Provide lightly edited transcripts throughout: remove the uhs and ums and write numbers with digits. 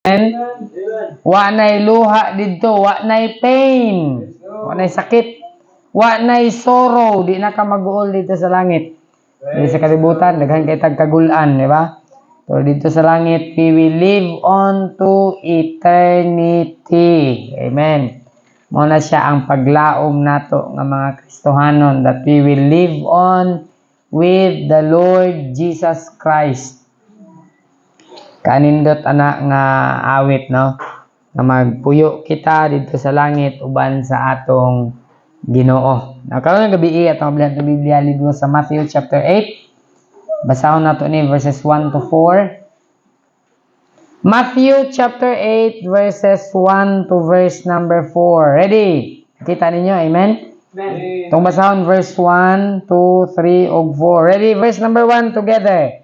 Wa nay luha didto, wa nay pain, wa nay sakit, wa nay sorrow, di na ka mag-uol dito sa langit. Di sa kalibutan, daghan kay tagkagulan, di ba? Pero dito sa langit, we will live on to eternity. Amen. Muna siya ang paglaom nato nga mga Kristohanon, that we will live on with the Lord Jesus Christ. Kanindot anak nga awit, no? Na magpuyo kita dito sa langit uban sa atong Ginoo. Karon gabi atong ablan sa Biblia libro sa Matthew chapter 8. Basahon nato ni verses 1 to 4. Matthew chapter 8 verses 1 to verse number 4. Ready? Kita ninyo, amen? Amen. Itong basahon verse 1, 2, 3, ug 4. Ready? Verse number 1 together.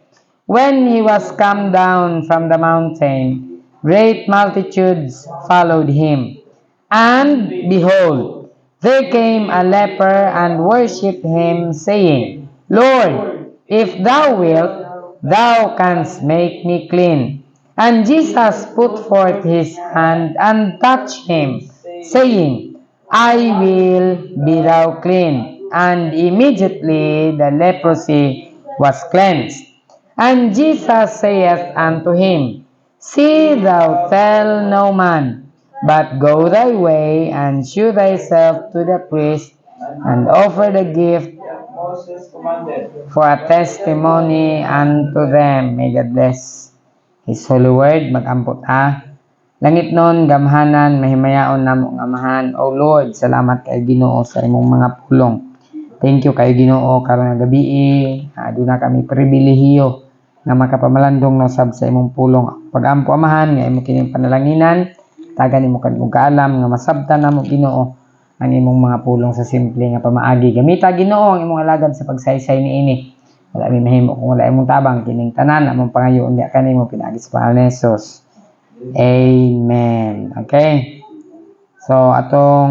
When he was come down from the mountain, great multitudes followed him. And behold, there came a leper and worshipped him, saying, Lord, if thou wilt, thou canst make me clean. And Jesus put forth his hand and touched him, saying, I will be thou clean. And immediately the leprosy was cleansed. And Jesus saith unto him, See thou tell no man, but go thy way, and shew thyself to the priest, and offer the gift Moses commanded, for a testimony unto them. May God bless His holy word. Mag-ampot Langit nun, gamhanan, mahimayaon namo nga amahan. O Lord, salamat kay Ginoo sa imong mga pulong. Thank you kay Ginoo karon nga gabi. Aduna kami pribilehiyo nga makapamalandong na sab sa imong pulong. Pag-ampo amahan nga imo kining panalanginan, tagan nimo kadtong kaalam nga masabtan namo Ginoo ang imong mga pulong sa simple nga pamaagi. Gamita Ginoo ang imong alagad sa pagsaysay niini. Wala mi mahimo kung wala imong tabang kining tanan among pangayoon diha kanimo pinaagi sa pangalan ni Jesus. Amen. Okay. So atong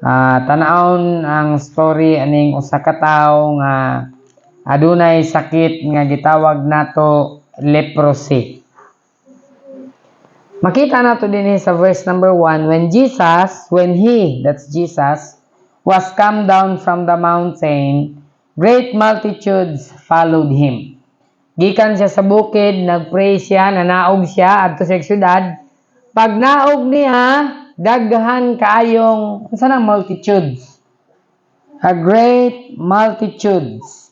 tan-awon ang story aning usa ka tawo nga adunay sakit nga gitawag nato leprosy. Makita nato dinhi sa verse number 1, when he, that's Jesus, was come down from the mountain, great multitudes followed him. Gikan siya sa bukid, nagpray siya, nanaog siya adto sa syudad. Pag naog niya, daghan kaayong unsa nang multitudes. A great multitudes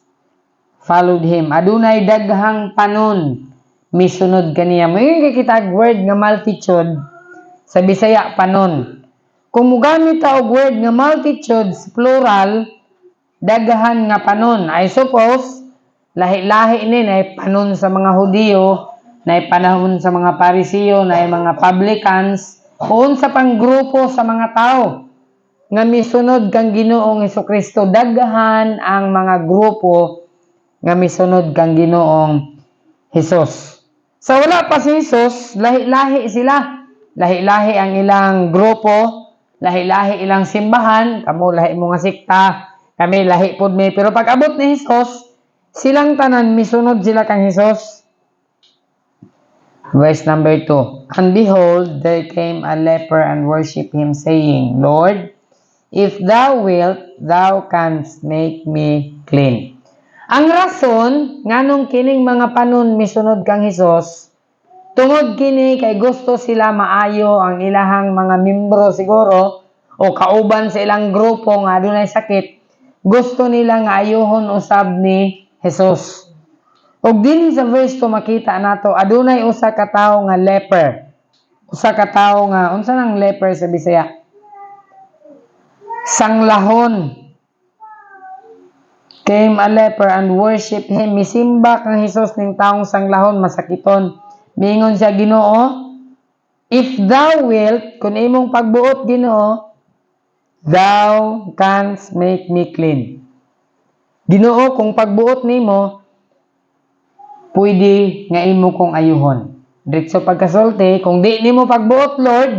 followed him. Adunay daghang panon misunod kaniya. Mayroon kita word nga multitude sa Bisaya panon. Kung mugamit ta og word nga multitudes plural, daghan nga panon. I suppose lahi-lahi ni na panon sa mga Hudiyo, na panahon sa mga Parisiyo, na mga publicans, o sa panggrupo sa mga tao nga misunod kang Ginoong Hesukristo. Daghan ang mga grupo nga misunod kang Ginoong Hesus. So wala pa si Hesus, lahi-lahi sila. Lahi-lahi ang ilang grupo, lahi-lahi ilang simbahan, kamo lahi mo nga sikta, kami lahi pod mi. Pero pag abot ni Hesus, silang tanan misunod sila kang Hesus. Verse number 2. And behold, there came a leper and worshipped him, saying, Lord, if thou wilt, thou canst make me clean. Ang rason nganong kining mga panon misunod kang Hesus, tungod kini kay gusto sila maayo ang ilahang mga membro siguro o kauban sa ilang grupo nga adunay sakit, gusto nila nga ayohon usab ni Hesus. Og dinhi sa verse 2 makita nato adunay usa ka tawo nga leper. Usa ka tawo nga unsa nang leper sa Bisaya? Sanglahon. Came a leper and worship him. Misimba kang Hesus ning taong sanglahon, masakiton. Mingon siya, Ginoo, if thou wilt, kung imong pagbuot Ginoo, thou canst make me clean. Ginoo, kung pagbuot nimo, pwede nga imo kong ayuhon. Diretso pagkasulti, kung di nimo pagbuot, Lord,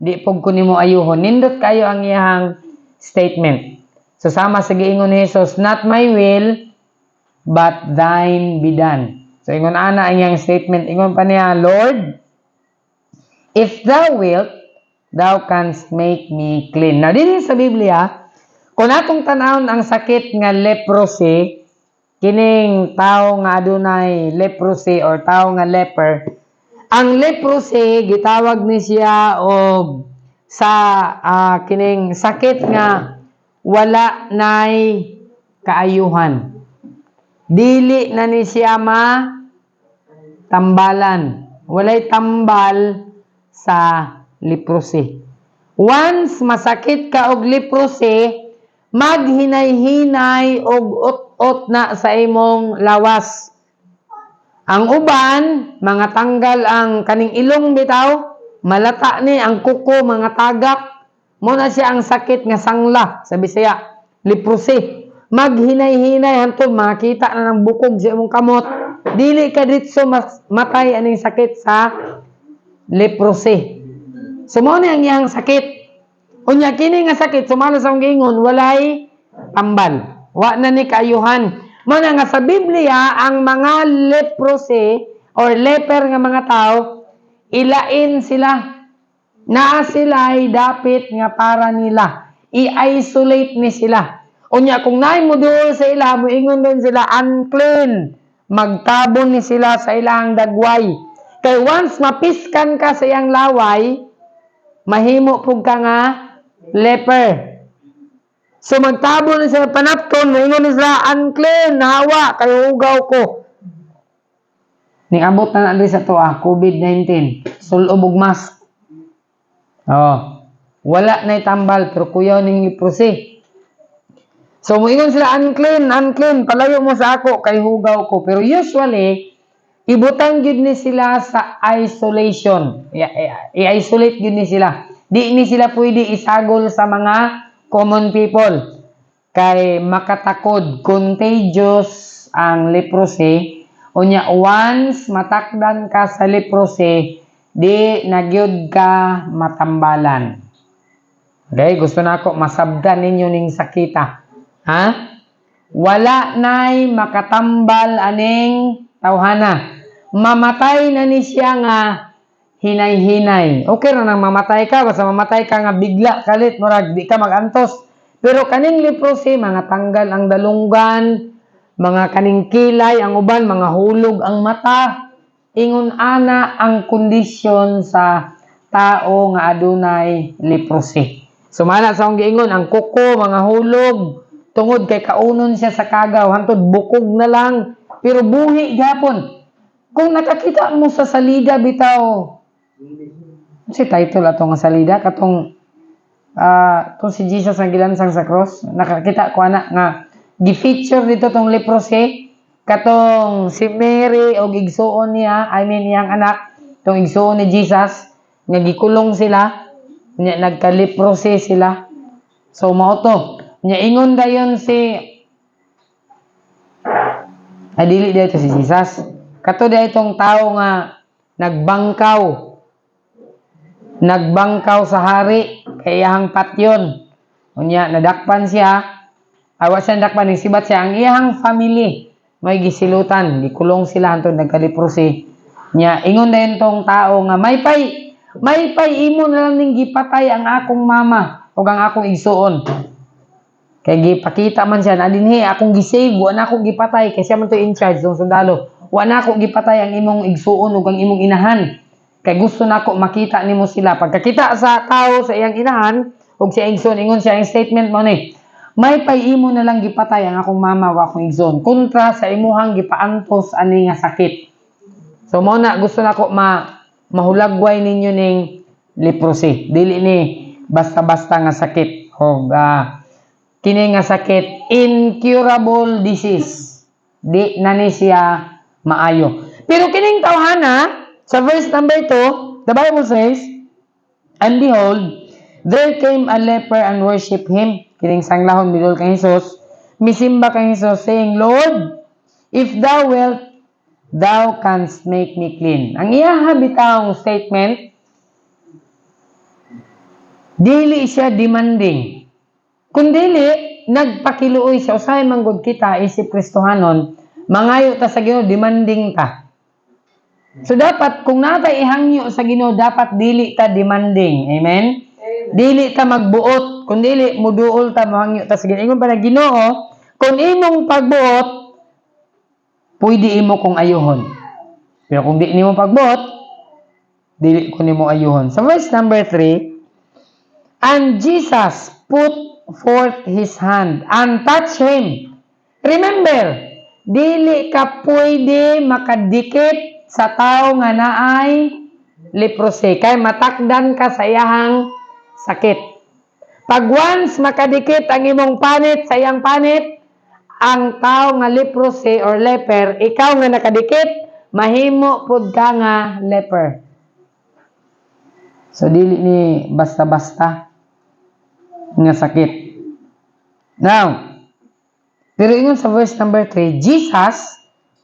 di pog ko nimo ayuhon. Nindot kayo ang iyang statement. So sama sa giingon ni Jesus, not my will, but thine be done. So ingon ana ang iyang statement, ingon pa niya, Lord, If thou wilt, thou canst make me clean. Now, dito sa Biblia, kung atong tanawon ang sakit nga leprosy, kining tao nga adunay leprosy or tao nga leper, ang leprosy gitawag ni siya og sa kining sakit nga wala nay kaayuhan. Dili na ni siya tambalan. Walay tambal sa leprosy. Once masakit ka og leprosy, maghinay-hinay og ut-ut na sa imong lawas. Ang uban, mga tanggal ang kaning ilong bitaw, malata ni ang kuko, mga tagak, muna siya ang sakit nga sangla sa Bisaya, leprosy. Maghinay-hinay hantod makita na ng bukog sa imong kamot. Dili ka ditso matay aning sakit sa leprosy. Sumao ni ang iyang sakit. Unya kini nga sakit sumala sa akong giingon walay tambal. Wa na ni kaayuhan. Muna nga sa Biblia, ang mga leprosy or leper nga mga tao, ilain sila. Naa sila ay dapit nga para nila. I-isolate ni sila. Unya, kung naay mo doon sa ila, moingon din sila, unclean. Magtabon ni sila sa ilang dagway. Kay once mapiskan ka sa iyang laway, mahimo pug ka nga leper. So magtabo na sila panapton, moingon sila unclean, nahawa kay ugaw ko. Niabot na na sa tuwa, COVID-19. Sulob og mask. Oh. Wala na tambal pero kuyaw ning leprosy. So moingon sila unclean, palayo mo sa ako kay hugaw ko. Pero usually ibutang gyud ni sila sa isolation. I-isolate gyud ni sila. Di ni sila pwede isagol sa mga common people. Kay makatakod, contagious ang leprosy. Unya, once matakdan ka sa leprosy, di nagyod ka matambalan. Okay, gusto na ako masabdan ninyo ning sakita. Ha? Wala na'y makatambal aning tawhana. Mamatay na ni siya nga hinay-hinay. Okay ra nang mamatay ka, basta mamatay ka nga bigla kalit murag di ka magantos. Pero kaning leprosy, mga tanggal ang dalunggan, mga kaning kilay ang uban, mga hulog ang mata. Ingon ana ang kondisyon sa tao nga adunay leprosy. Sumala sa akong giingon, ang kuko, mga hulog, tungod kay kaunon siya sa kagaw, hantod bukog na lang, pero buhi gyapon. Kung nakakita mo sa salida bitaw, si title atong salida katong to si Jesus ang gilansang sa cross, nakakita ko ana nga gi-feature dito tong leprosy katong si Mary og igsuon niya, iyang anak, tong igsuon ni Jesus nga gikulong sila, nya nagka-leprosy sila. So mao to. Nya ingon dayon si dili dito si Jesus. Kato da itong tao nga nagbangkaw sa hari kay iyang patyon. Unya nadakpan siya. Awa siya nadakpan ning sibat siya ang iyang family. May gisilutan, gikulong sila hantod nagka-leprosy. Nya ingon dayon tong tao nga may pay imo na lang ning gipatay ang akong mama ug ang akong igsuon. Kay gipakita man siya na dinhi akong gisave, wa na akong gipatay kay siya man to in charge ng sundalo. Wa na ako gipatay ang imong igsuon ug ang imong inahan. Kay gusto na ako makita nimo sila. Pagkakita sa tao sa iyang inahan ug sa igsuon, ingon siya ang statement mo ni, may pay imo na lang gipatay ang akong mama wa akong igsuon kontra sa imuhang gipaantos ani nga sakit. So mo na gusto na ako mahulagway ninyo ning leprosy. Dili ni basta-basta nga sakit og kini nga sakit incurable disease. Di na ni siya maayo. Pero kining tawhana, sa verse number 2, the Bible says, and behold, there came a leper and worship him. Kining sanglahon bidol kay Jesus, misimba kay Jesus, saying, Lord, if thou wilt, thou canst make me clean. Ang iyaha bitawong statement, dili siya demanding. Kung dili, nagpakiluoy siya, usahay manggod kita, isip Kristohanon, mangayo ta sa Ginoo demanding ta. So dapat kung natay ihangyo sa Ginoo, dapat dili ta demanding. Amen. Dili ta magbuot, kun dili muduol ta mahangyo ta sa Ginoo. Ingon pa na Ginoo, kung imong pagbuot, pwede imo kong ayuhon. Pero kung di nimo pagbuot, dili ko nimo ayuhon. Sa verse number 3, and Jesus put forth his hand and touched him. Remember, dili ka pwede makadikit sa tao nga naay leprosy kay matakdan ka sa iyang sakit. Pag once makadikit ang imong panit sa iyang panit, ang tao nga leprosy or leper, ikaw nga nakadikit, mahimo pud ka nga leper. So dili ni basta-basta nga sakit. Now, pero ingon sa verse number 3, Jesus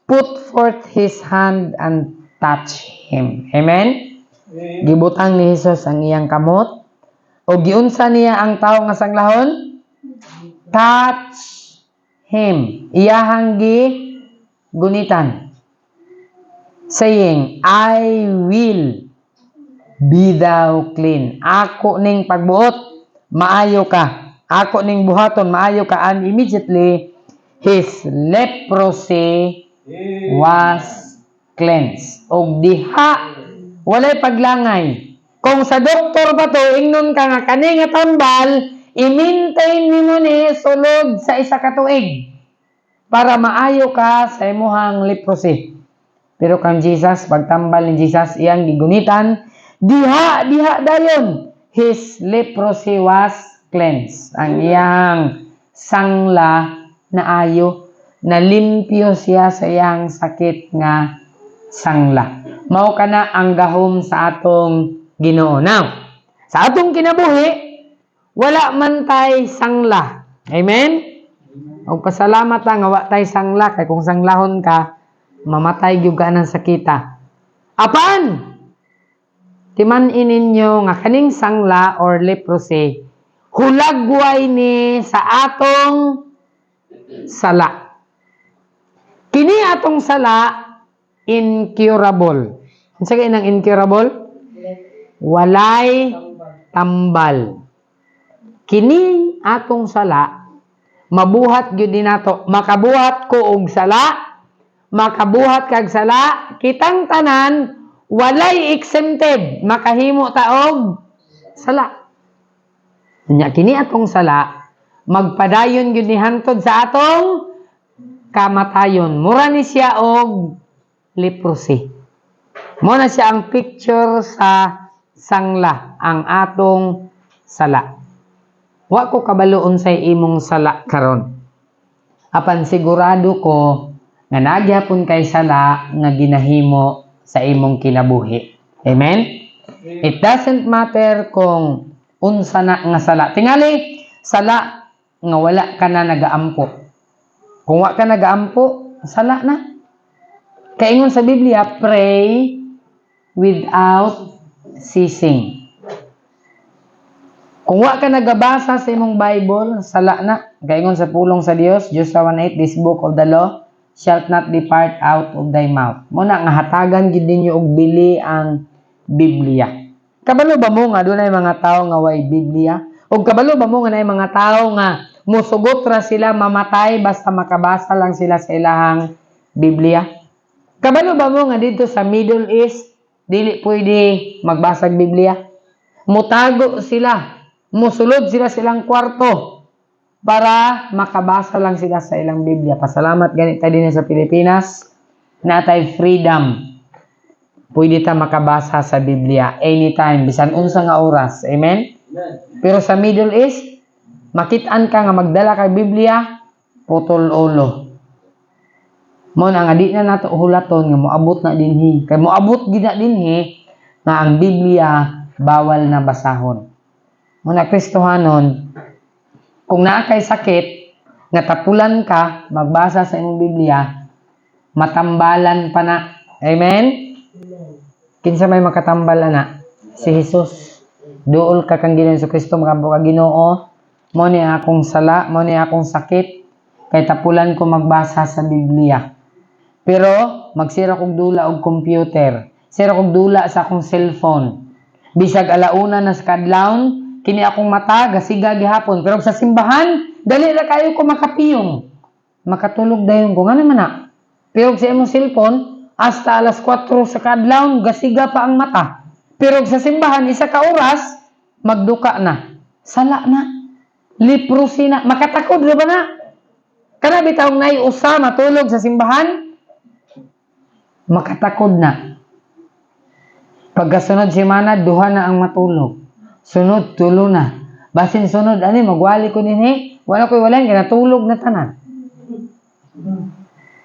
put forth his hand and touched him. Amen? Gibutang ni Jesus ang iyang kamot o giunsa niya ang tao nga sanglahon? Touch him. Iyahang gunitan. Saying, I will be thou clean. Ako ning pagbuot, maayo ka. Ako ning buhaton, maayo ka. And immediately, his leprosy was cleansed. O diha, walay paglangay. Kung sa doktor ba to, ingnon ka nga, kani nga tambal, i-maintain nimo ni sulod sa isa ka tuig para maayo ka sa imuhang leprosy. Pero kang Jesus, pagtambal ni Jesus, iyang gigunitan, diha dayon, his leprosy was cleansed. Ang iyang sangla na ayo, na limpyo siya sa iyang sakit nga sangla. Mao kana ang gahom sa atong Ginoo. Now, sa atong kinabuhi, wala man tay sangla. Amen? Og pasalamat lang nga wa tay sangla kay kung sanglahon ka, mamatay gyud ka ng sakita. Apan timan-in ninyo nga kaning sangla or leprosy hulagway ni sa atong sala. Kini atong sala incurable. Unsa kay nang incurable? Walay tambal. Kini atong sala mabuhat gyud din nato. Makabuhat ko og sala, makabuhat kag sala, kitang tanan walay exempted, makahimo ta og sala. Nya kini atong sala magpadayon gyud ni hangtod sa atong kamatayon. Mura ni siya og leprosy. Mo na siya ang picture sa sangla, ang atong sala. Wa ko kabalo unsay imong sala karon. Apan sigurado ko nga nagyapon kay sala nga ginahimo sa imong kinabuhi. Amen? It doesn't matter kung unsa na nga sala. Tingali, sala nga wala ka na nagaampo. Kung wa ka nagaampo, sala na. Kaingon sa Biblia, pray without ceasing. Kung wa ka nagabasa sa imong Bible, sala na. Kaingon sa pulong sa Dios, Joshua 1:8, this book of the law shalt not depart out of thy mouth. Muna nga hatagan gid ninyo og bili ang Biblia. Kabalo ba mo nga dunay mga tawo nga way Biblia? O kabalo ba mo nga nay mga tawo nga musugot ra sila mamatay basta makabasa lang sila sa ilahang Biblia? Kabalo ba mo nga dito sa Middle East dili pwede magbasa og Biblia? Mutago sila, musulod sila silang kwarto para makabasa lang sila sa ilang Biblia. Pasalamat ganit tayo din sa Pilipinas, natay freedom. Pwede ta makabasa sa Biblia anytime, bisan unsa nga oras. Amen? Pero sa Middle East, makit-an ka nga magdala kay Biblia, putol ulo. Mo na nga di na nato hulaton nga moabot na dinhi. Kay moabot gid na dinhi nga ang Biblia bawal na basahon. Mo na Kristohanon, kung naa kay sakit nga tapulan ka magbasa sa imong Biblia, matambalan pa na. Amen? Kinsa may makatambal ana? Si Jesus. Duol ka kang Ginoong Kristo, makampo ka Ginoo. Mo ni akong sala, mo ni akong sakit, kay tapulan ko magbasa sa Biblia. Pero magsira kog dula og computer, sira kog dula sa akong cellphone. Bisag alauna na sa kadlawon, kini akong mata gasiga gihapon, pero sa simbahan dali ra kayo ko makapiyong. Makatulog dayon ko ngano man na. Pero sa imong cellphone hasta alas 4 sa kadlawon gasiga pa ang mata. Pero sa simbahan isa ka oras magduka na. Sala na. Leprosy na. Makatakod ra ba na? Kana bitaw nay usa matulog sa simbahan? Makatakod na. Pagkasunod semana, duha na ang matulog. Sunod, tulo na. Basin sunod, ani, magwali ko dinhi. Wala ko'y wala, kinatulog na tanan.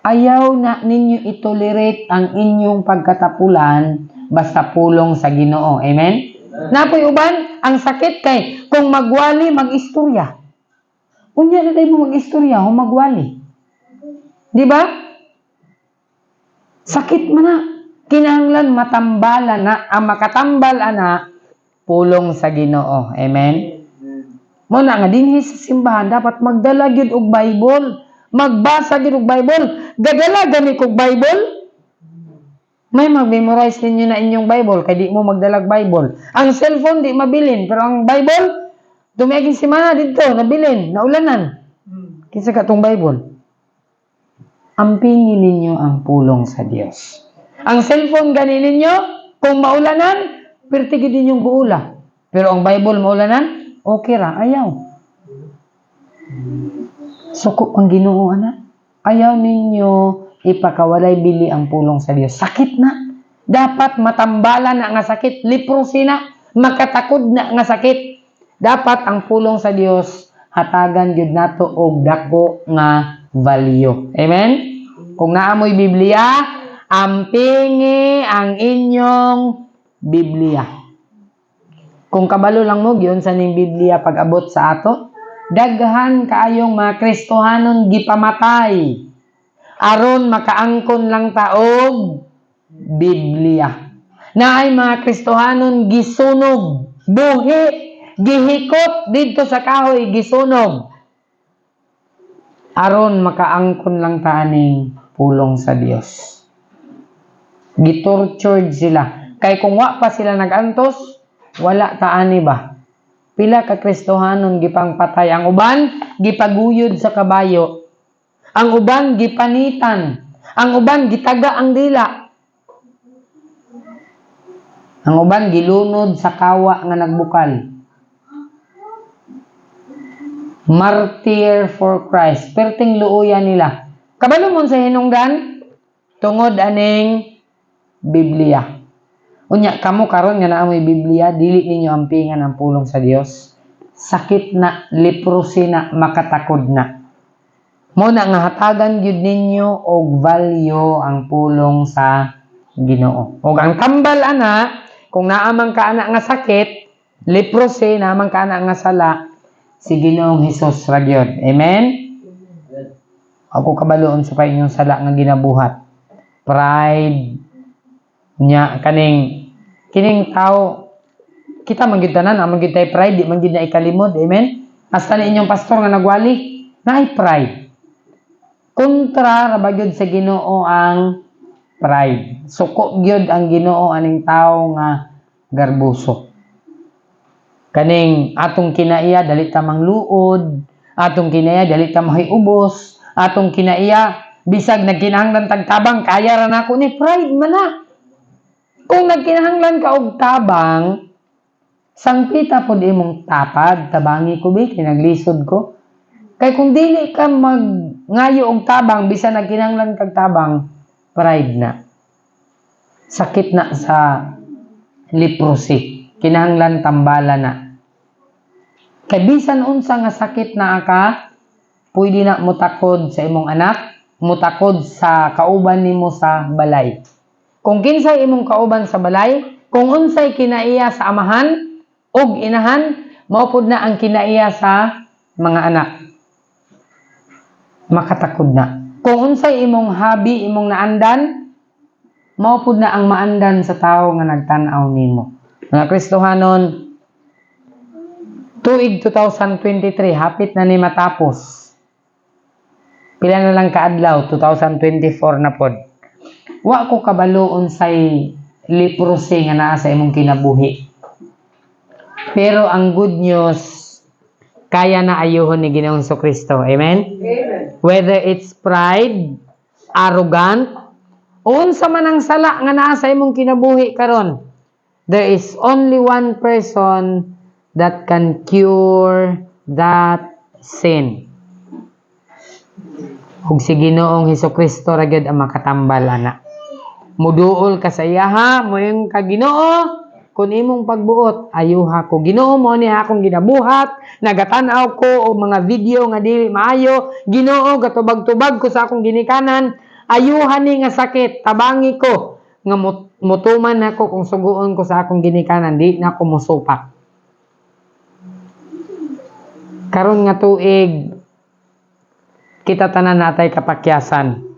Ayaw na ninyo itolerate ang inyong pagkatapulan basta pulong sa Ginoo. Amen? Napoy uban, ang sakit kay, kung magwali, mag-istorya. Unya na tayo mo mag-istorya, kung magwali. Di ba? Sakit man na. Kinahanglan matambala na. Ang makatambal ana, pulong sa Ginoo. Amen? Muna nga, dinhi sa simbahan, dapat magdala gyud og Bible. Magbasa gyud og Bible. Gadala gani kog Bible. May mag-memorize ninyo na inyong Bible, kay di mo magdalag Bible. Ang cellphone, di mabilin. Pero ang Bible, dumiging simana dito, nabilin, naulanan. Kinsa katong Bible? Ampingin ninyo ang pulong sa Dios. Ang cellphone gani ninyo, kung maulanan, pertigid ninyong guula. Pero ang Bible maulanan, okay ra, ayaw. Suko ang Ginoo ana. Ayaw ninyo ipakawalay bili ang pulong sa Dios. Sakit na. Dapat matambala na nga sakit. Leprosy na. Makatakod na nga sakit. Dapat ang pulong sa Dios hatagan gyud nato og dako nga value. Amen? Kung naamoy Biblia, ampingi ang inyong Biblia. Kung kabalo lang mo gyud sa ning Biblia pag-abot sa ato, daghan kaayong mga Kristohanon gipamatay aron makaangkon lang taog Biblia. Naay mga Kristohanon gisunog, buhi, gihikot dito sa kahoy, gisunog aron makaangkon lang taaning pulong sa Dios. Gitortured sila. Kay kung wa pa sila nagantos, wala taani ba? Pila ka Kristohanon gipangpatay. Ang uban, gipaguyod sa kabayo. Ang uban, gipanitan. Ang uban, gitaga ang dila. Ang uban, gilunod sa kawa nga nagbukal. Martyr for Christ. Perting luuyan nila. Kabalo mo sa hinungdan, tungod aning Biblia. Unya, kamo karon nga naamoy Biblia, dili ninyo ampingan ang pulong sa Dios. Sakit na, leprosy na, makatakod na. Muna nga hatagan gyud ninyo og value ang pulong sa Ginoo. Og ang tambal ana, kung naamang ka ana nga sakit, leprosy, naamang ka ana nga sala, si Ginoong Hesus ra gyud. Amen? Ako kabaloon sa inyong sala nga ginabuhat. Pride, nya kining tao, kita manggitanan, manggit tay pride, di manggit na ikalimod. Amen? Hasta ni inyong pastor nga nagwali, naay pride. Kontra rabagyod sa Ginoo ang pride. Suko gyud ang Ginoo aning tao nga garbuso. Kaning atong kinaiya dali ta mangluod, atong kinaiya dali ta mahiubos, atong kinaiya bisag nagkinahanglan tagtabang kaya ra nako ni pride man na. Kung nagkinahanglan ka og tabang, sangpita pod imong tapad, tabangi ko bi kinaglisod ko. Kay kung dili ka magngayo og tabang bisan nagkinahanglan kag tabang, pride na. Sakit na sa leprosy. Kinahanglan tambala na. Kay bisan unsa nga sakit na ka, pwede na mutakod sa imong anak, mutakod sa kauban nimo sa balay. Kung kinsay imong kauban sa balay, kung unsay kinaiya sa amahan og inahan, mao pud na ang kinaiya sa mga anak. Makatakod na. Kung unsay imong hobby, imong naandan, mao pud na ang maandan sa tawo nga nagtan-aw nimo. Mga Kristohanon, tuig 2023, hapit na ni matapos. Pila na lang kaadlaw, 2024 na pod. wa ko kabaloon say leprosy nga naa sa imong kinabuhi. Pero ang good news, kaya na ayuhon ni Ginoong Kristo. Amen? Amen. Whether it's pride, arrogant, o unsa man ang sala nga naa sa imong kinabuhi karon, there is only one person that can cure that sin. Ug si Ginoong Kristo ra gyud ang makatambal ana. Muduol ka sa iyaha, mo yung kaginoo, kung imong pagbuot, ayuha ko. Ginoo mo ni akong ginabuhat, nagatanaw ko o mga video nga dili maayo, Ginoo gatubag-tubag ko sa akong ginikanan, ayuhan ni nga sakit, tabangi ko, nga mutuman nako kung suguon ko sa akong ginikanan, di na ko musupak. Karon nga tuig, kita tanan natay kapakyasan.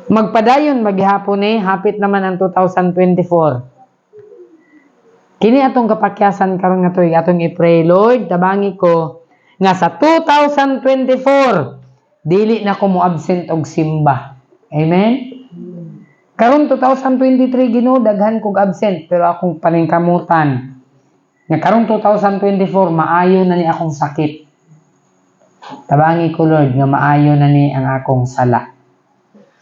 Magpadayon maghapon hapit naman ang 2024. Kini atong kapakyasan karon nga tuig atong i-pray, Lord, tabangi ko nga sa 2024 dili na ko mo absent og simba. Amen. Karon 2023 Ginoo daghan kog absent pero akong paningkamutan nga karon 2024 maayo na ni akong sakit. Tabangi ko Lord nga maayo na ni ang akong sala.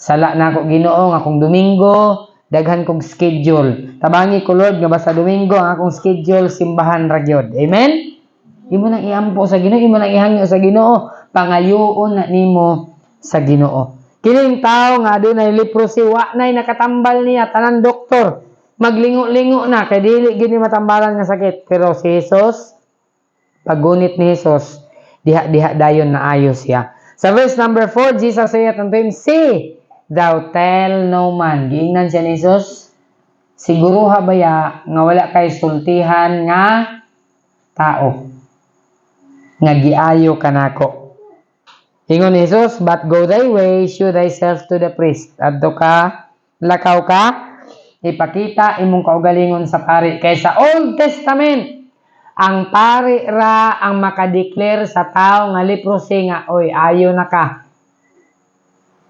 Sala na ako Ginoo nga akong Domingo daghan kog schedule. Tabangi ko Lord nga basta Domingo ang akong schedule simbahan ra gyud. Amen. Imo nang iampo sa Ginoo, imo nang ihangyo sa Ginoo, pangayoon na nimo sa Ginoo. Kining tawo nga adunay leprosy, wa nay nakatambal niya tanan doktor. Maglingo-lingo na kay dili gid ni matambalan nga sakit. Pero si Jesus, pagunit ni Jesus, diha-diha dayon na ayos siya. Sa verse number 4, Jesus said unto him, "See, thou tell no man." Giingnan siya ni Jesus, siguro habaya nga wala kay sultihan nga tao nga giayo kanako. Ingon ni Jesus, "But go thy way, shew thyself to the priest." Adto ka, lakaw ka, ipakita imong kaugalingon sa pari. Kay sa Old Testament, ang pari ra ang makadeclare sa tao nga leprosy nga, oy, ayo na ka.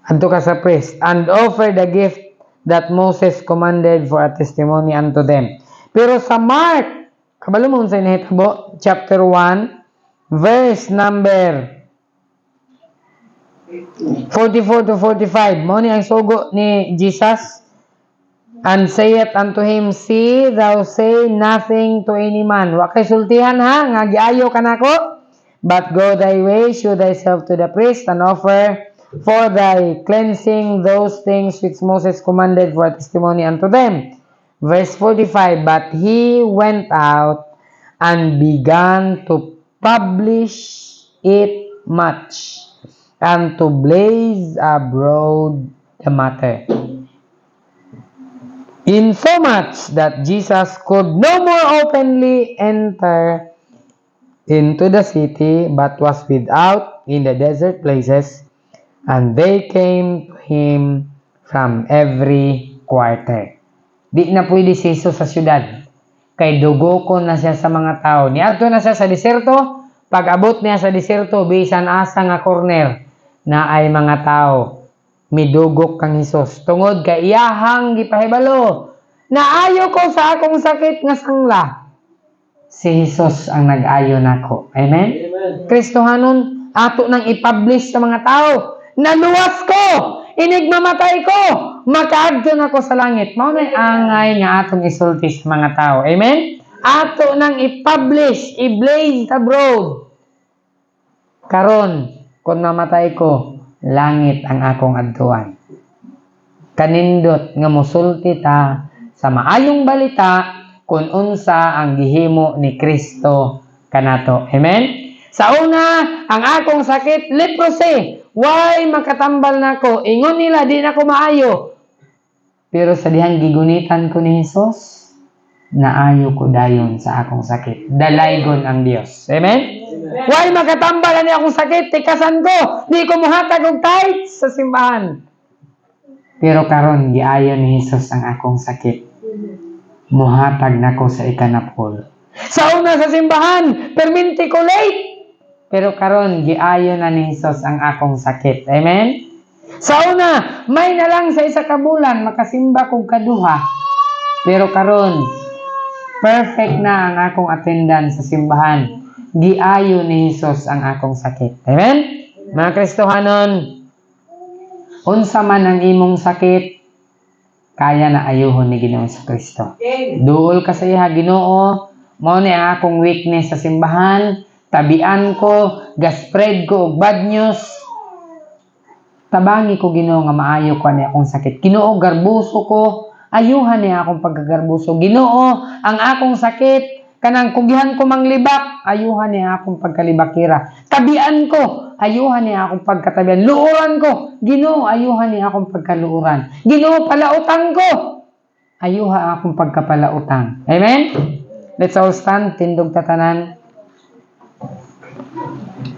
Adto ka sa priest and offer the gift that Moses commanded for a testimony unto them. Pero sa Mark, kabalo mo sa inahitabo, chapter 1, verse number 44 to 45. Mo ni ang sugo ni Jesus. And saith unto him, "See, thou say nothing to any man." Wa kay sultihan ha, nga giayo ka nako. "But go thy way, shew thyself to the priest, and offer for thy cleansing those things which Moses commanded for a testimony unto them." Verse 45, "But he went out and began to publish it much, and to blaze abroad the matter. Insomuch that Jesus could no more openly enter into the city, but was without in the desert places, and they came to him from every quarter." Di na pwede si Jesus sa syudad. Kay dugokon na siya sa mga tao. Niadto na siya sa deserto. Pag abot niya sa deserto, bisan asa nga corner na ay mga tao. Midugok kang Jesus. Tungod kay iyahang gipahibalo na ayo ko sa akong sakit nga sangla. Si Jesus ang nag-ayo nako. Amen? Kristohanon, ato nang i-publish sa mga tao. Naluwas ko! Inig mamatay ko! Makaagdo na ko sa langit. Mao may angay nga atong isulti sa mga tao. Amen? Ato nang i-publish, i-blaze abroad. Karon, kung mamatay ko, langit ang akong adtuan. Kanindot nga mosulti ta sa maayong balita kung unsa ang gihimo ni Kristo kanato. Amen? Sa una, ang akong sakit, leprosy. Why makatambal nako? Ingon nila, di na ko maayo. Pero sa dihang gigunitan ko ni Jesus, naayo ko dayon sa akong sakit. Dalaygon ang Dios. Amen? Why makatambal ani akong sakit? Tikasan ko. Di ko muhatag og tithes sa simbahan. Pero karon giayo ni Jesus ang akong sakit. Muhatag nako sa ikanapol. Sa una sa simbahan, perminti ko late. Pero karon giayo na ni Jesus ang akong sakit. Amen? Sa una, may na lang sa isa ka bulan makasimba kog kaduha. Pero karon, perfect na ang akong attendance sa simbahan. Giayo ni Jesus ang akong sakit. Amen? Mga Kristohanon, unsa man ang imong sakit, kaya na ayuhon ni Ginoo sa Kristo. Duol ka sa iya, Ginoo, mao ni ang akong weakness sa simbahan, tabian ko, gaspread ko og bad news. Tabangi ko, Ginoo, nga maayo ko ani akong sakit. Ginoo, garbuso ko, ayuhan ni akong pagkagarbuso. Ginoo, ang akong sakit, kanang kugihan ko manglibak, ayuhan ni akong pagkalibakira. Tabian ko, ayuhan ni akong pagkatabian. Luuran ko, Ginoo, ayuhan ni akong pagkaluuran. Ginoo, palautang ko, ayuha akong pagkapalautang. Amen? Let's all stand, tindog tatanan.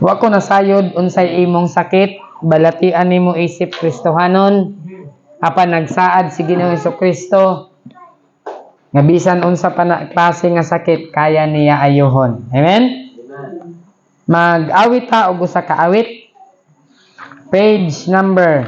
Wa ko nasayod unsay imong sakit, balatian nimo isip Kristohanon. Apan nagsaad si Ginoo Jesucristo nga bisan unsa pa na klase nga sakit kaya niya ayohon. Amen? Mag-awit ta og usa ka awit. Page number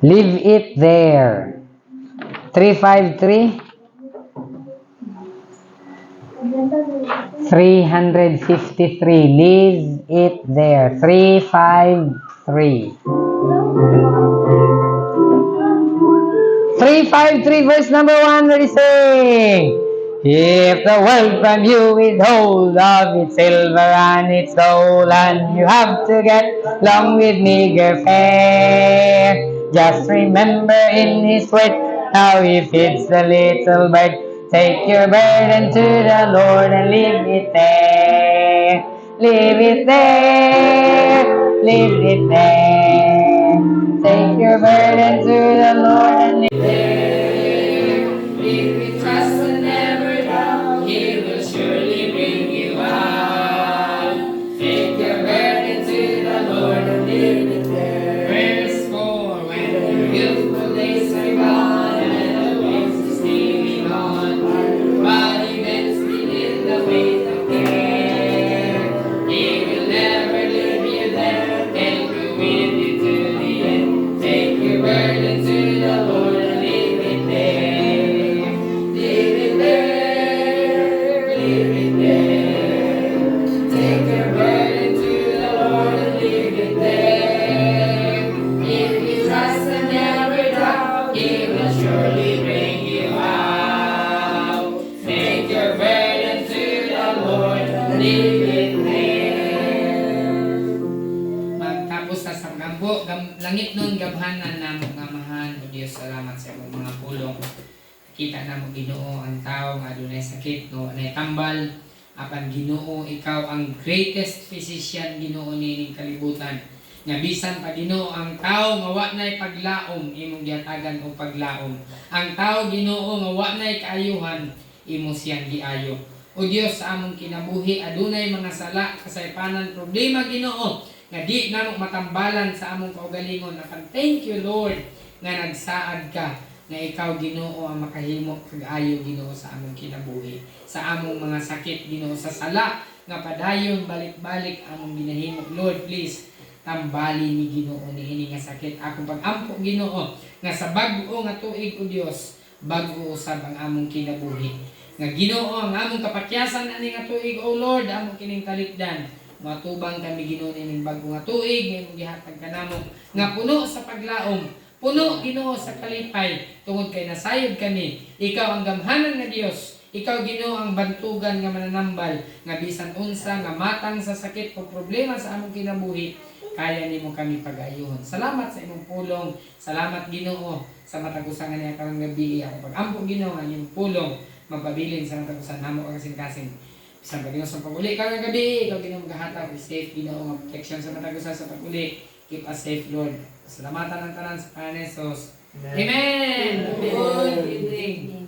'Leave it there. 353. 353. Leave it there. 353. 353 verse number 1. Ready, sing. If the world from you withhold of its silver and its gold, and you have to get along with meager fare, just remember in His word how He feeds the little bird. Take your burden to the Lord and leave it there. Leave it there. Leave it there. Take your burden to the Lord and leave it there. If you trust and never doubt, He will surely bring you out. Take your burden to the Lord and leave it there. Verse 4. When your youthful days are gone and the winds are steaming on, body bends beneath the weight of care, He will never leave you there. Take you with you to the end. Take your burden to the Lord and leave it there. Leave it there. Leave it there. Take your burden to the Lord and leave it there. If you trust and never doubt, He will surely bring you out. Take your burden to the Lord and leave it there. Magtapos na sa gambo, langit nun gabhanan na mong amahan. O Diyos, salamat sa imong mga pulong. Kita na mo, Ginoo, ang tao nga adunay sakit, no, na tambal. Apan Ginoo, ikaw ang greatest physician, Ginoo, nining kalibutan. Nga bisan pa, Ginoo, ang tao nga wa nay paglaom, imong gihatagan og paglaom. Ang tao, Ginoo, nga wa nay kaayuhan, imo siyang giayo. O Dios, sa among kinabuhi adunay mga sala, kasaypanan, problema, Ginoo, nga di namo matambalan sa among kaugalingon. Apan thank you, Lord, nga nagsaad ka nga ikaw, Ginoo, ang makahimo kag-ayo, Ginoo, sa among kinabuhi, sa among mga sakit, Ginoo, sa sala nga padayon balik-balik among ginahimo. Lord, please tambali ni Ginoo niini nga sakit akong pag-ampo, Ginoo, nga sa bag-o nga tuig, o Dios, bag-o usab ang among kinabuhi. Nga Ginoo, ang among kapakyasan ani nga tuig, o Lord, among kining talikdan. Matubang kami, Ginoo, nining bag-o nga tuig nga imong gihatag kanamo nga puno sa paglaom. Puno, Ginoo, sa kalipay, tungod kay nasayod kami. Ikaw ang gamhanan nga Dios. Ikaw, Ginoo, ang bantugan nga mananambal, nga bisan unsa nga matang sa sakit o problema sa among kinabuhi, kaya nimo kami pag-ayuhon. Salamat sa imong pulong. Salamat, Ginoo, sa matagusan nga niya karong gabi. Ako pag-ampo, Ginoo, ang imong pulong magpabilin sa matagusan namo ang kasing-kasing. Bisang pag-Ginoo sa pag-uli karong gabi, ikaw, Ginoo, maghahatag safe, Ginoo, nga protection sa matagusan sa pag-uli. Keep us safe, Lord. Salamatan ng tanan sa Panginoon Jesus. Amen. Good evening.